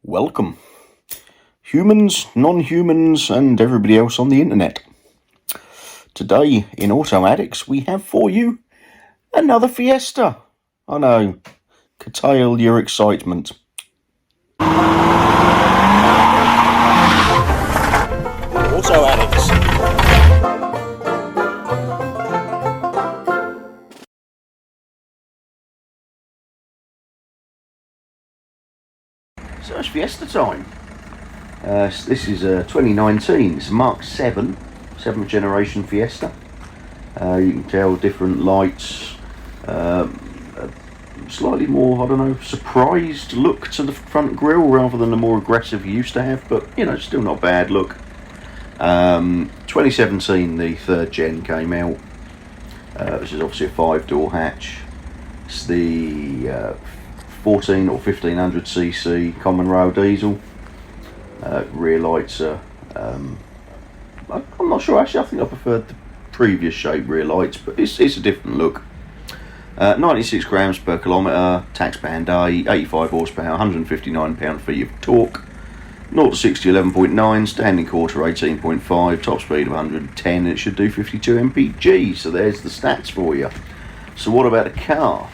Welcome, humans, non-humans, and everybody else on the internet. Today in Auto Addicts we have for you another Fiesta. I know, curtail your excitement. Auto Addicts. So it's Fiesta time. This is 2019. It's a Mark 7, 7th generation Fiesta. You can tell different lights, slightly more, I don't know, surprised look to the front grille rather than the more aggressive you used to have, but you know, still not bad look. 2017 the 3rd gen came out, which is obviously a 5-door hatch. It's the 14 or 1500cc common rail diesel. Rear lights are, I'm not sure actually, I think I preferred the previous shape rear lights, but it's a different look. 96 grams per kilometre, tax band A, 85 horsepower, 159 pound-feet of torque, 0 to 60 11.9, standing quarter 18.5, top speed of 110, and it should do 52 mpg. So there's the stats for you. So what about a car?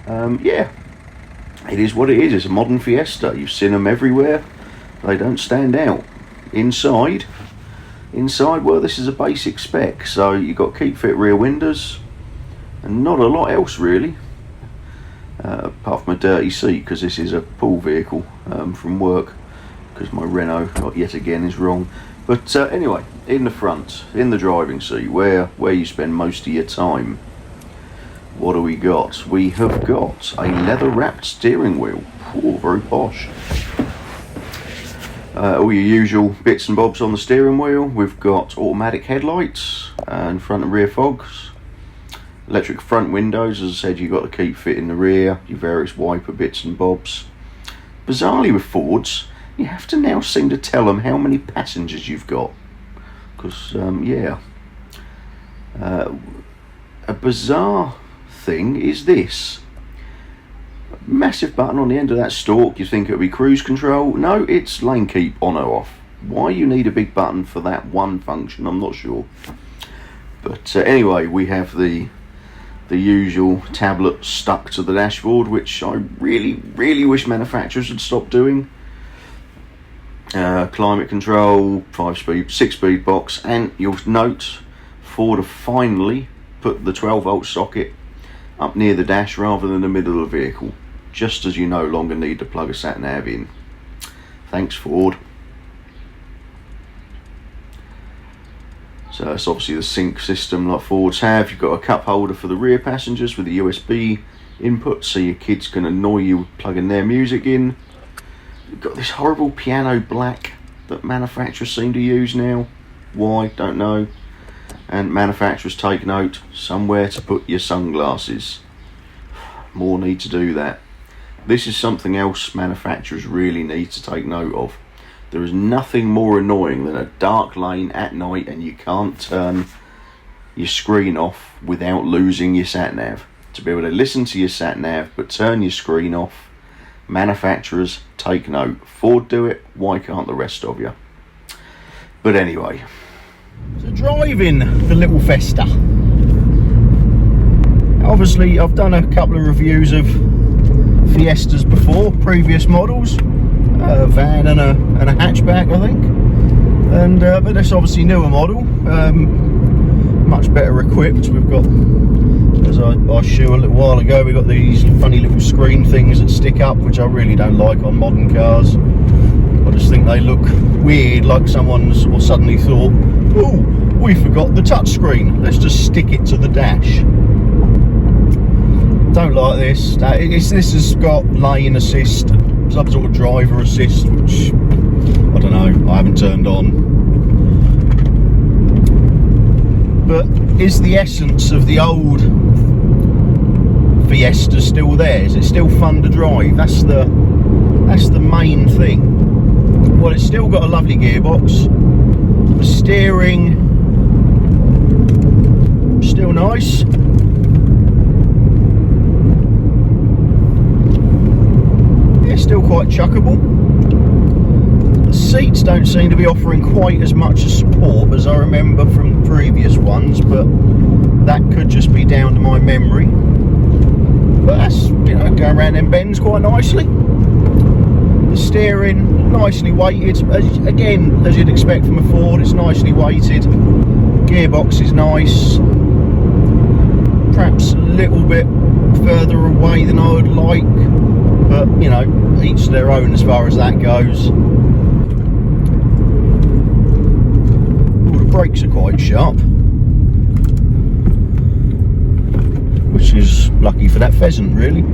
Yeah, it is what it is. It's a modern Fiesta. You've seen them everywhere. They don't stand out. Inside, well, this is a basic spec. So you've got keep fit rear windows, and not a lot else really, apart from a dirty seat, because this is a pool vehicle from work, because my Renault yet again is wrong. But anyway, in the front, in the driving seat, where you spend most of your time, what do we got? We have got a leather wrapped steering wheel. Oh, very posh. All your usual bits and bobs on the steering wheel. We've got automatic headlights and front and rear fogs, electric front windows. As I said, you've got the keep fit in the rear, your various wiper bits and bobs. Bizarrely with Fords, you have to now seem to tell them how many passengers you've got, because yeah, a bizarre thing is this massive button on the end of that stalk. You think it would be cruise control. No, it's lane keep on or off. Why you need a big button for that one function, I'm not sure. But anyway, we have the usual tablet stuck to the dashboard, which I really wish manufacturers would stop doing. Climate control, 6-speed box, and you'll note Ford have finally put the 12-volt socket up near the dash rather than the middle of the vehicle, just as you no longer need to plug a sat nav in. Thanks, Ford. So it's obviously the sync system like Fords have. You've got a cup holder for the rear passengers with the USB input, so your kids can annoy you with plugging their music in. You've got this horrible piano black that manufacturers seem to use now. Why? Don't know. And manufacturers, take note, somewhere to put your sunglasses. More need to do that. This is something else manufacturers really need to take note of. There is nothing more annoying than a dark lane at night and you can't turn your screen off without losing your sat nav. To be able to listen to your sat nav but turn your screen off, manufacturers, take note. Ford do it, why can't the rest of you? But anyway, so driving the little Fiesta. Obviously I've done a couple of reviews of Fiestas before, previous models, a van and a hatchback I think, and but this obviously newer model, much better equipped. We've got, as I showed a little while ago, we've got these funny little screen things that stick up, which I really don't like on modern cars. I just think they look weird, like someone's suddenly thought, oh, we forgot the touchscreen, let's just stick it to the dash. Don't like this. This has got lane assist, some sort of driver assist, which I don't know, I haven't turned on. But is the essence of the old Fiesta still there? Is it still fun to drive? That's the main thing. Well, it's still got a lovely gearbox. The steering, still nice. still quite chuckable. The seats don't seem to be offering quite as much support as I remember from the previous ones, but that could just be down to my memory. But that's, you know, going around them bends quite nicely. The steering, nicely weighted. Again, as you'd expect from a Ford, it's nicely weighted. Gearbox is nice. Perhaps a little bit further away than I would like, but you know, each their own as far as that goes. Ooh, the brakes are quite sharp, which is lucky for that pheasant, really.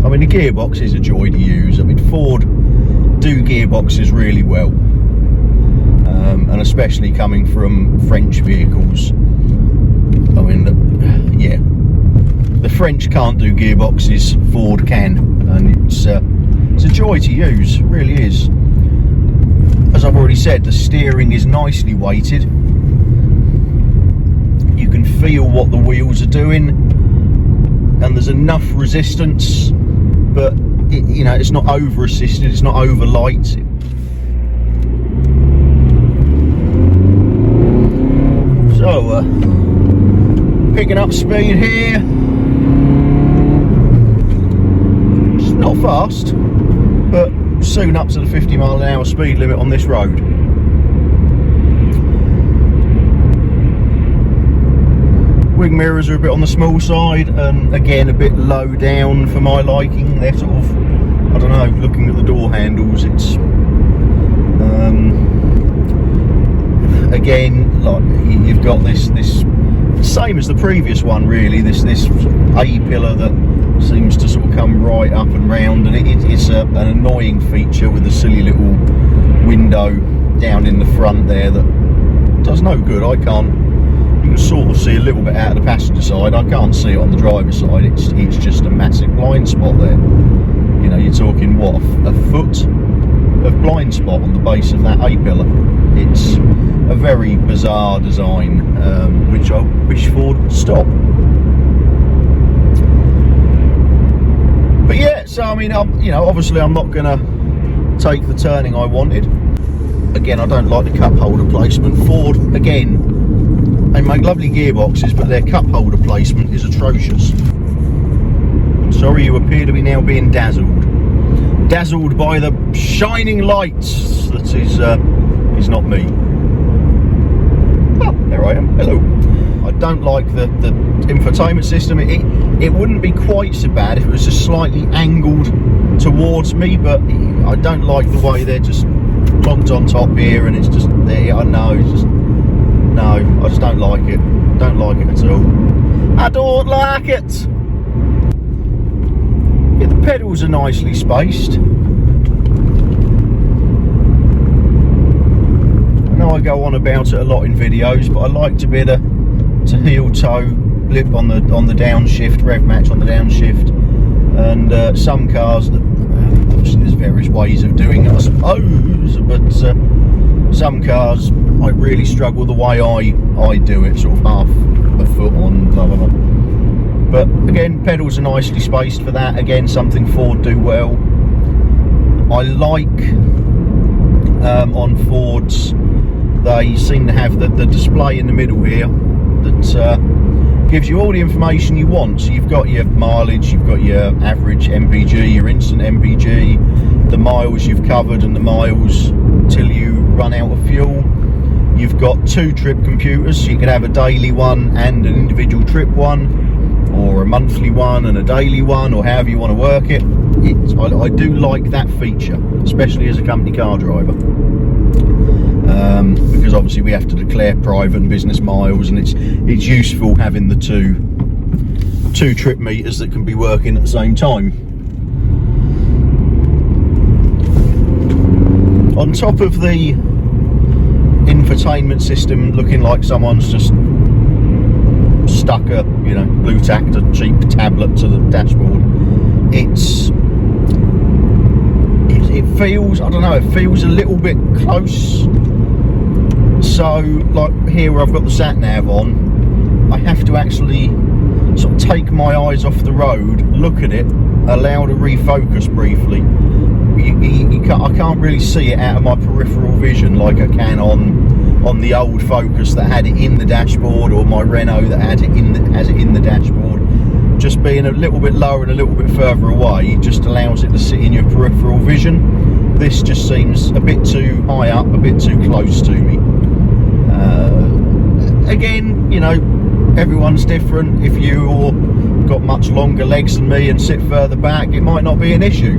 I mean, the gearbox is a joy to use. I mean, Ford do gearboxes really well. And especially coming from French vehicles. I mean, yeah, the French can't do gearboxes, Ford can, and it's a joy to use, it really is. As I've already said, the steering is nicely weighted. You can feel what the wheels are doing, and there's enough resistance, but you know, it's not over assisted, it's not over light. So, picking up speed here. It's not fast, but soon up to the 50-mile-an-hour speed limit on this road. Wing mirrors are a bit on the small side, and again a bit low down for my liking. They're sort of, I don't know, looking at the door handles, it's again, like, you've got this same as the previous one, really, this A-pillar that seems to sort of come right up and round, and it's an annoying feature with the silly little window down in the front there that does no good. I can't, you can sort of see a little bit out of the passenger side, I can't see it on the driver's side. It's just a massive blind spot there. You know, you're talking, what, a foot of blind spot on the base of that A-pillar. It's a very bizarre design, which I wish Ford would stop. But yeah, so I mean, you know, obviously I'm not going to take the turning I wanted. Again, I don't like the cup holder placement. Ford, again, they make lovely gearboxes, but their cup holder placement is atrocious. Sorry, you appear to be now being dazzled by the shining lights that is not me. Oh, there I am. Hello. I don't like the infotainment system. It wouldn't be quite so bad if it was just slightly angled towards me, but I don't like the way they're just plonked on top here, and it's just there. I know, it's just, no, I just don't like it. Don't like it at all. I don't like it. Yeah, the pedals are nicely spaced. I know I go on about it a lot in videos, but I like to be able to heel toe lip on the downshift, rev match on the downshift, and some cars that obviously there's various ways of doing it, I suppose, but some cars I really struggle the way I do it, sort of half a foot on, blah blah blah. But again, pedals are nicely spaced for that. Again, something Ford do well. I like on Fords, they seem to have the display in the middle here that gives you all the information you want. So you've got your mileage, you've got your average MPG, your instant MPG, the miles you've covered and the miles till you run out of fuel. You've got 2 trip computers, so you can have a daily one and an individual trip one, or a monthly one and a daily one, or however you want to work it. I do like that feature, especially as a company car driver, because obviously we have to declare private and business miles, and it's useful having the two trip meters that can be working at the same time. On top of the infotainment system looking like someone's just stuck a, you know, blue tacked a cheap tablet to the dashboard, it feels, I don't know, it feels a little bit close. So like here where I've got the sat nav on, I have to actually sort of take my eyes off the road, look at it, allow to refocus briefly, I can't really see it out of my peripheral vision like I can on the old Focus that had it in the dashboard, or my Renault that has it in the dashboard. Just being a little bit lower and a little bit further away just allows it to sit in your peripheral vision. This just seems a bit too high up, a bit too close to me. Again, you know, everyone's different. If you've got much longer legs than me and sit further back, it might not be an issue.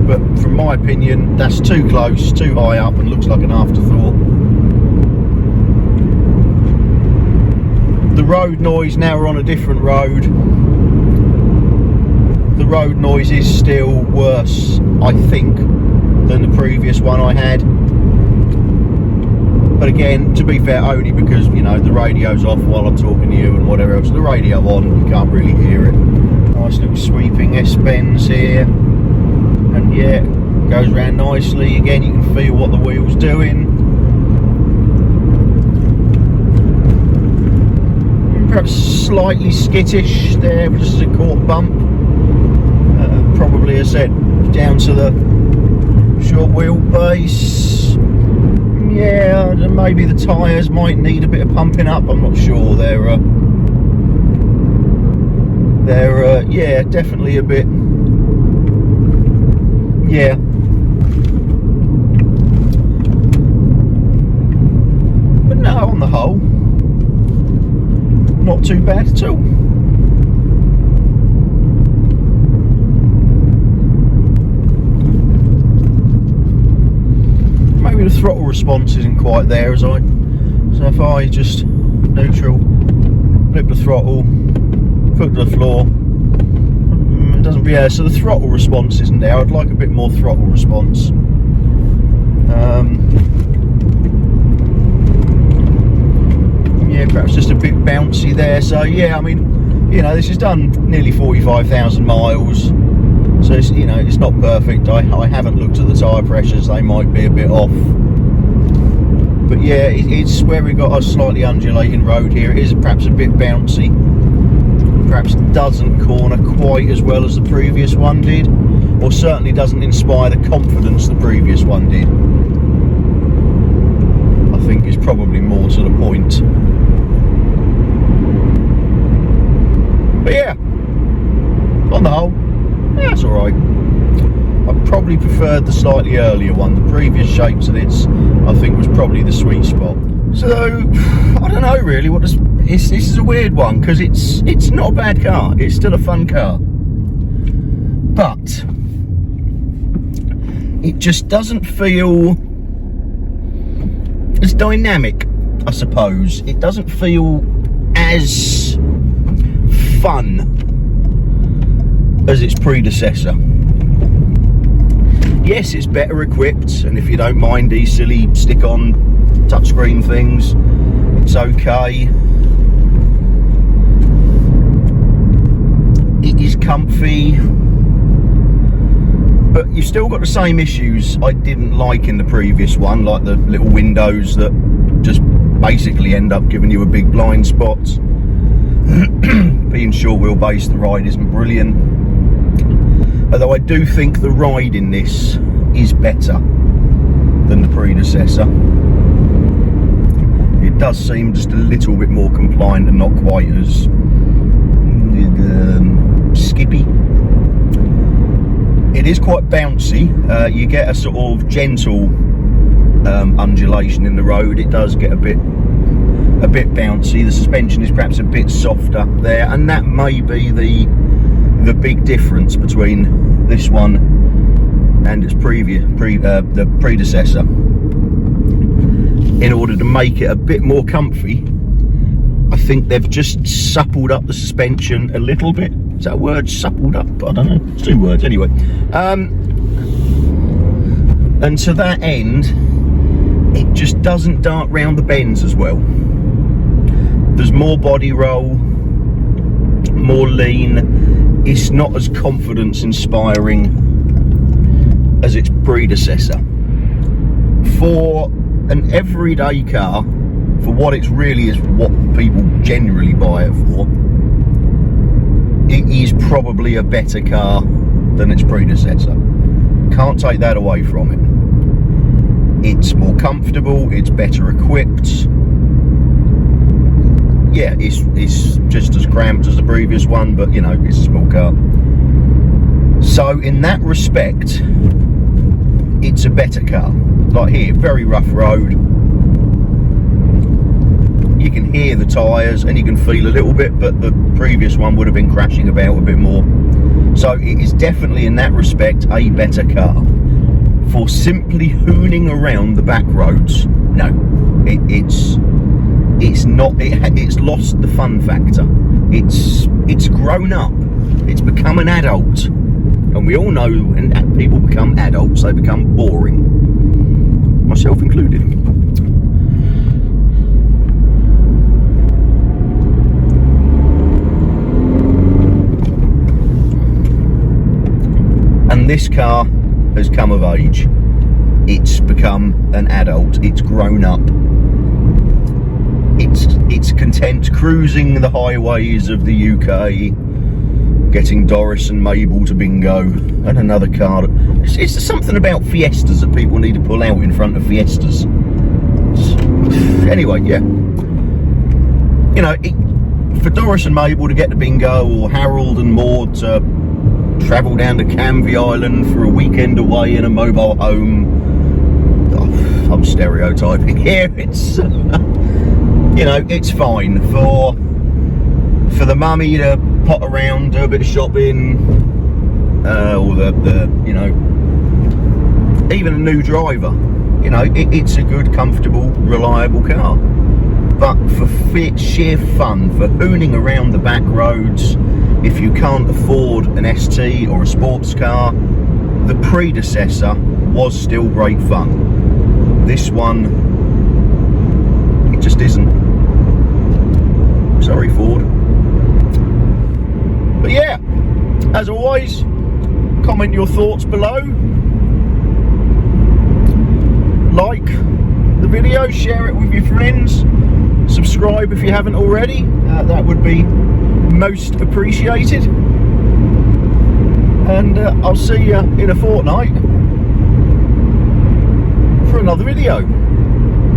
But from my opinion, that's too close, too high up, and looks like an afterthought. The road noise, now we're on a different road. The road noise is still worse, I think, than the previous one I had. But again, to be fair, only because, you know, the radio's off while I'm talking to you and whatever else. The radio on, you can't really hear it. Nice little sweeping S-bends here. And yeah, goes around nicely. Again, you can feel what the wheel's doing. Perhaps slightly skittish there, just as a caught bump. Probably, as I said, down to the short wheelbase. Yeah, maybe the tyres might need a bit of pumping up. I'm not sure. They're yeah, definitely a bit. Yeah. But no, on the whole, not too bad at all. Maybe the throttle response isn't quite there so if I just neutral, flip the throttle, foot to the floor, it doesn't, yeah, so the throttle response isn't there. I'd like a bit more throttle response. Yeah, perhaps just a bit bouncy there. So yeah, I mean, you know, this has done nearly 45,000 miles. So it's, you know, it's not perfect. I haven't looked at the tyre pressures, they might be a bit off. But yeah, it's where we've got a slightly undulating road here. It is perhaps a bit bouncy. Perhaps doesn't corner quite as well as the previous one did. Or certainly doesn't inspire the confidence the previous one did. I think is probably more to the point. But yeah, on the whole, yeah, it's alright. I probably preferred the slightly earlier one. The previous shapes of this, I think, was probably the sweet spot. So, I don't know really what this is a weird one, because it's not a bad car. It's still a fun car. But it just doesn't feel as dynamic, I suppose. It doesn't feel as fun as its predecessor. Yes, it's better equipped, and if you don't mind these silly stick-on touchscreen things, it's okay. It is comfy, but you've still got the same issues I didn't like in the previous one, like the little windows that just basically end up giving you a big blind spot. Being short wheelbase, the ride isn't brilliant. Although I do think the ride in this is better than the predecessor. It does seem just a little bit more compliant and not quite as skippy. It is quite bouncy. You get a sort of gentle undulation in the road. It does get a bit bouncy. The suspension is perhaps a bit softer there, and that may be the big difference between this one and its the predecessor. In order to make it a bit more comfy, I think they've just suppled up the suspension a little bit. Is that a word, suppled up? I don't know, it's two words anyway. And to that end, it just doesn't dart round the bends as well. There's more body roll, more lean. It's not as confidence inspiring as its predecessor. For an everyday car, for what it's really is, what people generally buy it for, it is probably a better car than its predecessor. Can't take that away from it. It's more comfortable, it's better equipped. Yeah, it's just as cramped as the previous one, but you know, it's a small car. So in that respect, it's a better car. Like here, very rough road. You can hear the tyres and you can feel a little bit, but the previous one would have been crashing about a bit more. So it is definitely in that respect a better car. For simply hooning around the back roads, no, it's not. It's lost the fun factor. It's grown up. It's become an adult, and we all know when people become adults, they become boring, myself included. And this car has come of age. It's become an adult. It's grown up. It's content cruising the highways of the UK, getting Doris and Mabel to bingo, and another car. It's something about Fiestas that people need to pull out in front of Fiestas. Anyway, yeah. You know, for Doris and Mabel to get to bingo, or Harold and Maud to travel down to Canvey Island for a weekend away in a mobile home. Oh, I'm stereotyping here. It's you know, it's fine for the mummy to pot around, do a bit of shopping, or the you know, even a new driver. You know, it's a good, comfortable, reliable car. But for sheer fun, for hooning around the back roads, if you can't afford an ST or a sports car, the predecessor was still great fun. This one, it just isn't. Sorry, Ford. But yeah, as always, comment your thoughts below. Like the video, share it with your friends. Subscribe if you haven't already. That would be most appreciated. And I'll see you in a fortnight for another video.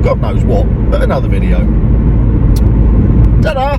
God knows what, but another video. Ta-da!